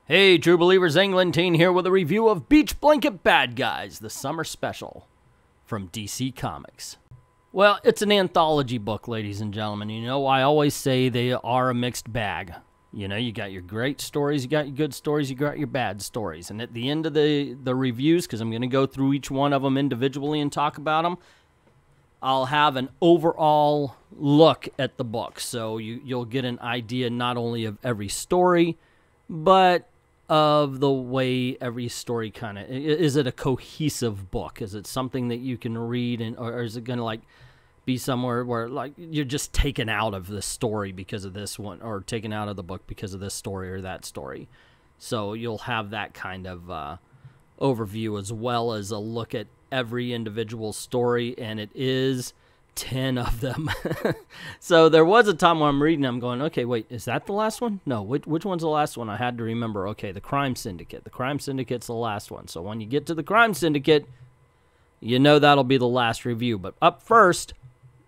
Hey, True Believers, Englentine here with a review of Beach Blanket Bad Guys, the summer special from DC Comics. Well, it's an anthology book, ladies and gentlemen. You know, I always say they are a mixed bag. You know, you got your great stories, you got your good stories, you got your bad stories. And at the end of the reviews, because I'm going to go through each one of them individually and talk about them, I'll have an overall look at the book. So you'll get an idea not only of every story, but of the way every story kind of, is it a cohesive book? Is it something that you can read, or is it going to like be somewhere where like you're just taken out of the story because of this one, or taken out of the book because of this story or that story? So you'll have that kind of overview, as well as a look at every individual story, and it is 10 of them. So there was a time when I'm reading, I'm going, okay, wait, is that the last one? No, which one's the last one? I had to remember, okay, the Crime Syndicate. The Crime Syndicate's the last one. So when you get to the Crime Syndicate, you know that'll be the last review. But up first,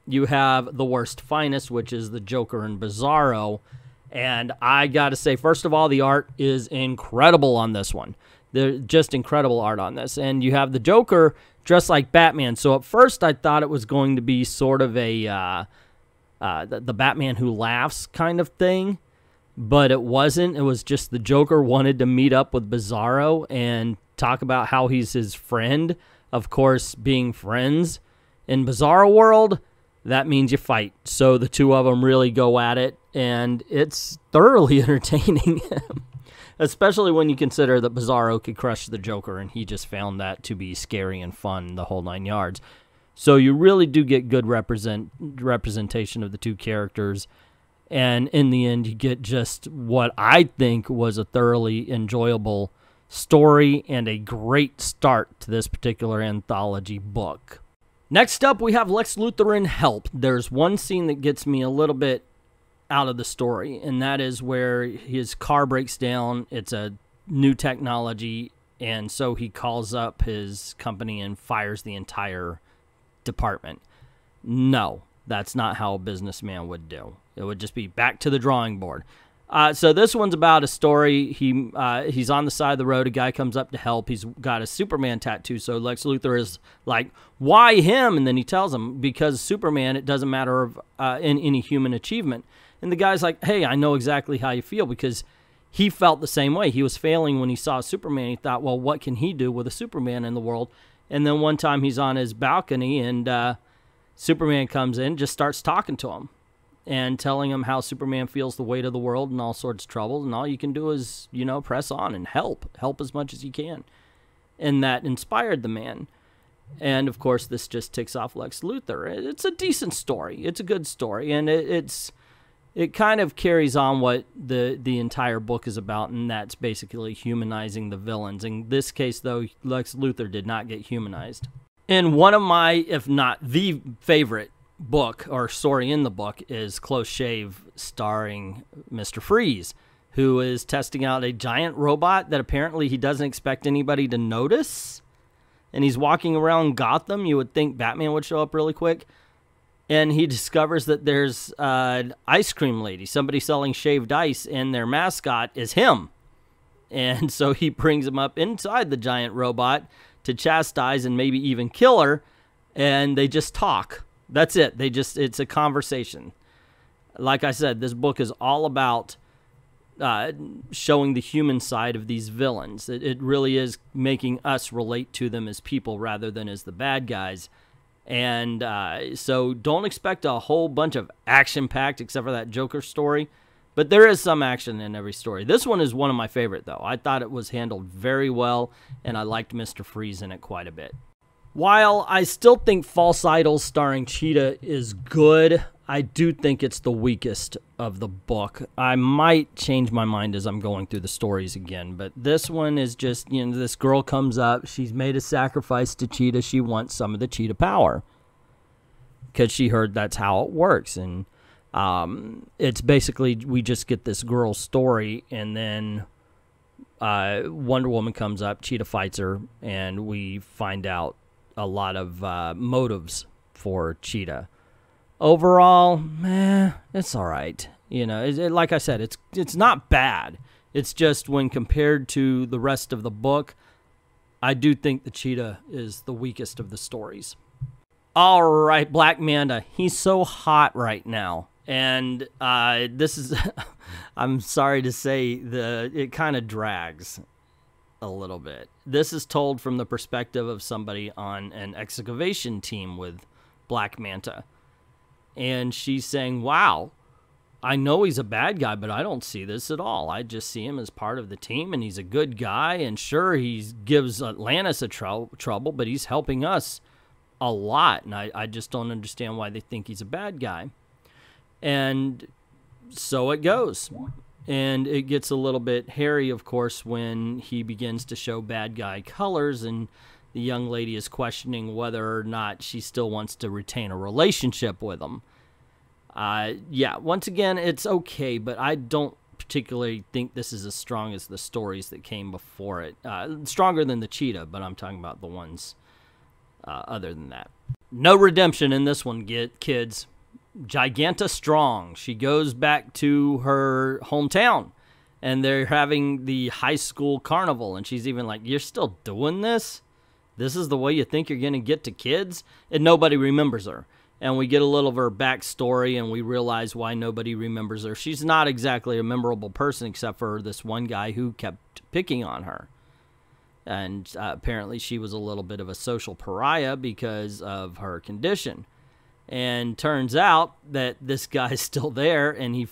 you have The Worst Finest, which is the Joker in Bizarro. And I gotta say, first of all, the art is incredible on this one. They're just incredible art on this. And you have the Joker dressed like Batman. So at first I thought it was going to be sort of a the Batman Who Laughs kind of thing, but it wasn't. It was just the Joker wanted to meet up with Bizarro and talk about how he's his friend. Of course, being friends in Bizarro World, that means you fight. So the two of them really go at it, and it's thoroughly entertaining. Especially when you consider that Bizarro could crush the Joker, and he just found that to be scary and fun, the whole 9 yards. So you really do get good representation of the two characters, and in the end, you get just what I think was a thoroughly enjoyable story and a great start to this particular anthology book. Next up, we have Lex Luthor in Help. There's one scene that gets me a little bit out of the story, and that is where his car breaks down. It's a new technology, and so he calls up his company and fires the entire department. No, that's not how a businessman would do. It would just be back to the drawing board. So this one's about a story. He's on the side of the road. A guy comes up to help. He's got a Superman tattoo. So Lex Luthor is like, why him? And then he tells him, because Superman, it doesn't matter in any human achievement. And the guy's like, hey, I know exactly how you feel, because he felt the same way. He was failing when he saw Superman. He thought, well, what can he do with a Superman in the world? And then one time he's on his balcony, and Superman comes in, just starts talking to him and telling him how Superman feels the weight of the world and all sorts of troubles. And all you can do is, you know, press on and help as much as you can. And that inspired the man. And, of course, this just ticks off Lex Luthor. It's a decent story. It's a good story. And it kind of carries on what the entire book is about, and that's basically humanizing the villains. In this case, though, Lex Luthor did not get humanized. And one of my, if not the favorite book or story in the book, is Close Shave, starring Mr. Freeze, who is testing out a giant robot that apparently he doesn't expect anybody to notice. And he's walking around Gotham. You would think Batman would show up really quick. And he discovers that there's an ice cream lady, somebody selling shaved ice, and their mascot is him. And so he brings him up inside the giant robot to chastise and maybe even kill her, and they just talk. That's it. It's a conversation. Like I said, this book is all about showing the human side of these villains. It really is making us relate to them as people rather than as the bad guys. And so don't expect a whole bunch of action-packed, except for that Joker story. But there is some action in every story. This one is one of my favorite, though. I thought it was handled very well, and I liked Mr. Freeze in it quite a bit. While I still think False Idols starring Cheetah is good, I do think it's the weakest of the book. I might change my mind as I'm going through the stories again, but this one is just, you know, this girl comes up, she's made a sacrifice to Cheetah, she wants some of the Cheetah power, because she heard that's how it works, and it's basically, we just get this girl's story, and then Wonder Woman comes up, Cheetah fights her, and we find out a lot of motives for Cheetah. Overall, it's all right. You know, like I said, it's not bad. It's just when compared to the rest of the book, I do think the cheetah is the weakest of the stories. All right, Black Manta. He's so hot right now. And this is, I'm sorry to say, it kind of drags a little bit. This is told from the perspective of somebody on an excavation team with Black Manta. And she's saying, wow, I know he's a bad guy, but I don't see this at all. I just see him as part of the team, and he's a good guy. And sure, he gives Atlantis a trouble, but he's helping us a lot. And I just don't understand why they think he's a bad guy. And so it goes. And it gets a little bit hairy, of course, when he begins to show bad guy colors, and the young lady is questioning whether or not she still wants to retain a relationship with him. Yeah, once again, it's okay, but I don't particularly think this is as strong as the stories that came before it. Stronger than the cheetah, but I'm talking about the ones other than that. No redemption in this one, kids. Giganta Strong. She goes back to her hometown, and they're having the high school carnival, and she's even like, you're still doing this? This is the way you think you're going to get to kids? And nobody remembers her. And we get a little of her backstory, and we realize why nobody remembers her. She's not exactly a memorable person, except for this one guy who kept picking on her. And apparently she was a little bit of a social pariah because of her condition. And turns out that this guy's still there, and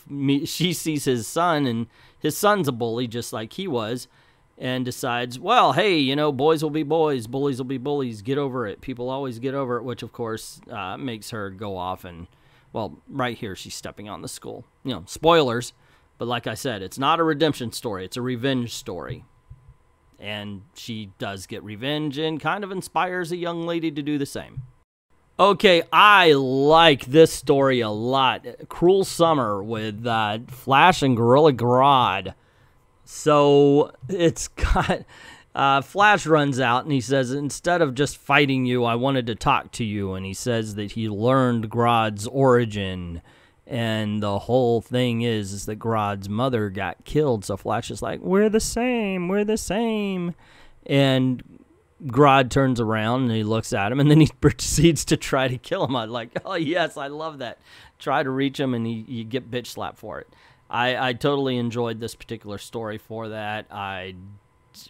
she sees his son, and his son's a bully just like he was, and decides, well, hey, you know, boys will be boys, bullies will be bullies, get over it. People always get over it, which, of course, makes her go off and, well, right here she's stepping on the school. You know, spoilers, but like I said, it's not a redemption story. It's a revenge story. And she does get revenge and kind of inspires a young lady to do the same. Okay, I like this story a lot. Cruel Summer with Flash and Gorilla Grodd. So it's got Flash runs out and he says, instead of just fighting you, I wanted to talk to you. And he says that he learned Grodd's origin. And the whole thing is that Grodd's mother got killed. So Flash is like, we're the same, we're the same. And Grodd turns around and he looks at him, and then he proceeds to try to kill him. I'm like, oh, yes, I love that. Try to reach him, and you get bitch slapped for it. I totally enjoyed this particular story for that. I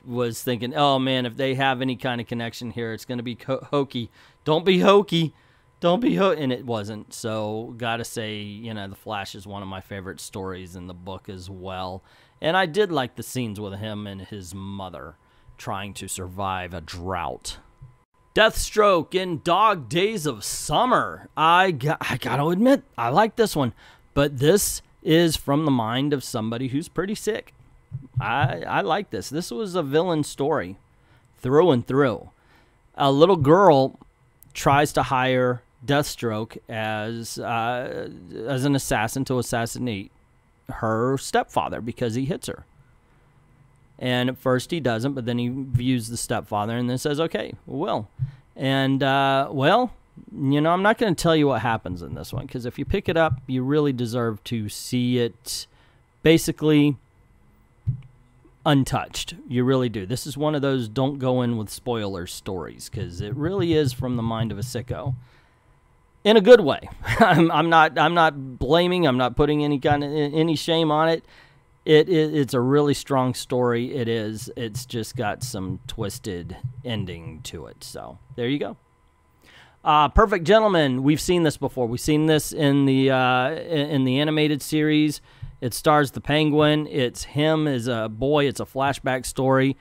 was thinking, oh, man, if they have any kind of connection here, it's going to be hokey. Don't be hokey. Don't be hokey. And it wasn't. So, got to say, you know, The Flash is one of my favorite stories in the book as well. And I did like the scenes with him and his mother trying to survive a drought. Deathstroke in Dog Days of Summer. I gotta admit, I like this one, but this is from the mind of somebody who's pretty sick. I like this. This was a villain story through and through. A little girl tries to hire Deathstroke as an assassin to assassinate her stepfather because he hits her. And at first he doesn't, but then he views the stepfather and then says, okay, well. And, well, you know, I'm not going to tell you what happens in this one, because if you pick it up, you really deserve to see it basically untouched. You really do. This is one of those don't go in with spoilers stories, because it really is from the mind of a sicko. In a good way. I'm not blaming, I'm not putting any shame on it. It's a really strong story. It is. It's just got some twisted ending to it. So there you go. Perfect Gentleman. We've seen this before. We've seen this in the animated series. It stars the Penguin. It's him as a boy. It's a flashback story,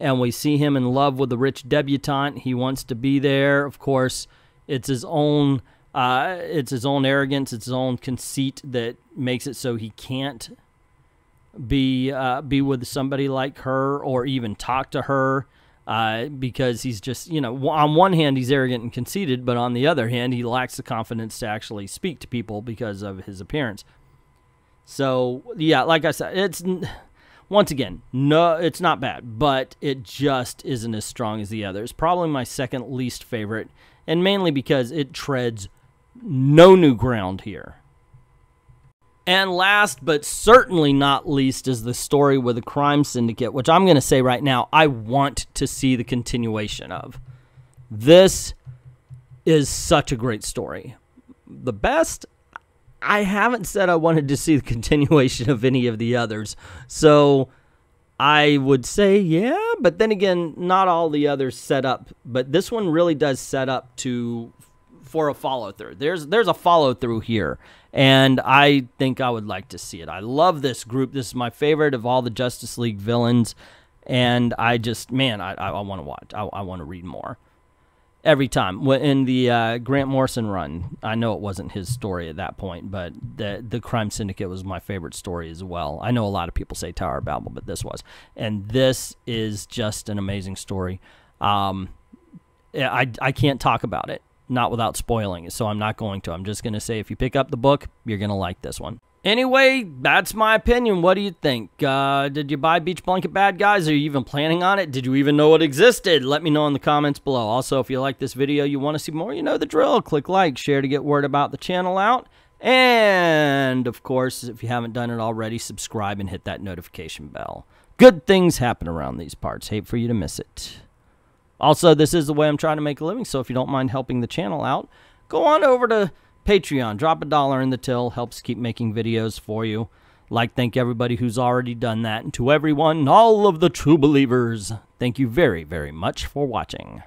and we see him in love with the rich debutante. He wants to be there. Of course, it's his own. It's his own arrogance. It's his own conceit that makes it so he can't be with somebody like her or even talk to her because he's just, you know, on one hand he's arrogant and conceited, but on the other hand he lacks the confidence to actually speak to people because of his appearance. So yeah, like I said, it's once again, no, it's not bad, but it just isn't as strong as the others. Probably my second least favorite, and mainly because it treads no new ground here. And last but certainly not least is the story with the Crime Syndicate, which I'm going to say right now, I want to see the continuation of. This is such a great story. The best, I haven't said I wanted to see the continuation of any of the others. So I would say, yeah, but then again, not all the others set up. But this one really does set up for a follow-through. There's a follow-through here, and I think I would like to see it. I love this group. This is my favorite of all the Justice League villains, and I just, man, I want to watch. I want to read more. Every time. In the Grant Morrison run, I know it wasn't his story at that point, but the Crime Syndicate was my favorite story as well. I know a lot of people say Tower of Babel, but this was. And this is just an amazing story. I can't talk about it, not without spoiling it, so I'm not going to. I'm just going to say if you pick up the book, you're going to like this one. Anyway, that's my opinion. What do you think? Did you buy Beach Blanket Bad Guys? Are you even planning on it? Did you even know it existed? Let me know in the comments below. Also, if you like this video, you want to see more, you know the drill. Click like, share to get word about the channel out. And, of course, if you haven't done it already, subscribe and hit that notification bell. Good things happen around these parts. Hate for you to miss it. Also, this is the way I'm trying to make a living, so if you don't mind helping the channel out, go on over to Patreon. Drop $1 in the till. Helps keep making videos for you. Thank everybody who's already done that. And to everyone, all of the true believers, thank you very, very much for watching.